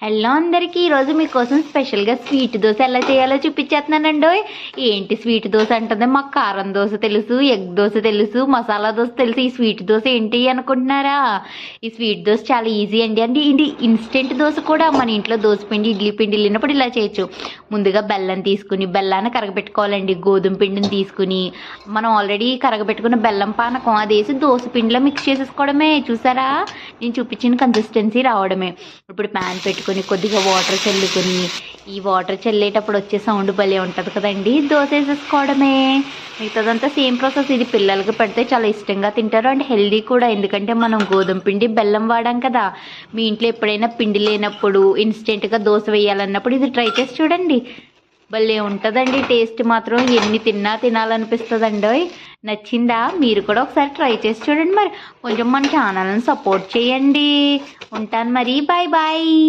Hello అందరికీ ఈరోజు మీకోసం స్పెషల్గా స్వీట్ దోశ ఎలా చేయాలో చూపించేస్తున్నానండి. ఏంటి స్వీట్ దోశ అంటుంది, మాకు కారం దోశ తెలుసు, ఎగ్ దోశ తెలుసు, మసాలా దోశ తెలుసు, ఈ స్వీట్ దోశ ఏంటి అనుకుంటున్నారా? ఈ స్వీట్ దోశ చాలా ఈజీ అండి. అంటే ఇది ఇన్స్టెంట్ దోశ కూడా. మన ఇంట్లో దోశ పిండి, ఇడ్లీ పిండి లేనప్పుడు ఇలా చేయొచ్చు. ముందుగా బెల్లం తీసుకుని బెల్లాన్ని కరగబెట్టుకోవాలండి. గోధుమ పిండిని తీసుకుని మనం ఆల్రెడీ కరగబెట్టుకున్న బెల్లం పానకం అది వేసి దోశ పిండిలో మిక్స్ చేసేసుకోవడమే. చూసారా, నేను చూపించిన కన్సిస్టెన్సీ రావడమే. ఇప్పుడు ప్యాన్ పెట్టుకుని కొద్దిగా వాటర్ చల్లుకొని, ఈ వాటర్ చల్లేటప్పుడు వచ్చే సౌండ్ భలే ఉంటుంది కదండి. దోశ వేసేసుకోవడమే. మిగతాదంతా సేమ్ ప్రాసెస్. ఇది పిల్లలకి పెడితే చాలా ఇష్టంగా తింటారు అండ్ హెల్దీ కూడా, ఎందుకంటే మనం గోధుమ పిండి బెల్లం వాడాం కదా. మీ ఇంట్లో ఎప్పుడైనా పిండి లేనప్పుడు ఇన్స్టెంట్గా దోశ వేయాలన్నప్పుడు ఇది ట్రై చేసి చూడండి. భలే ఉంటుందండి. టేస్ట్ మాత్రం ఎన్ని తిన్నా తినాలనిపిస్తుందండి. నచ్చిందా? మీరు కూడా ఒకసారి ట్రై చేసి చూడండి. మరి కొంచెం మన ఛానల్ని సపోర్ట్ చేయండి. ఉంటాను మరి, బాయ్ బాయ్.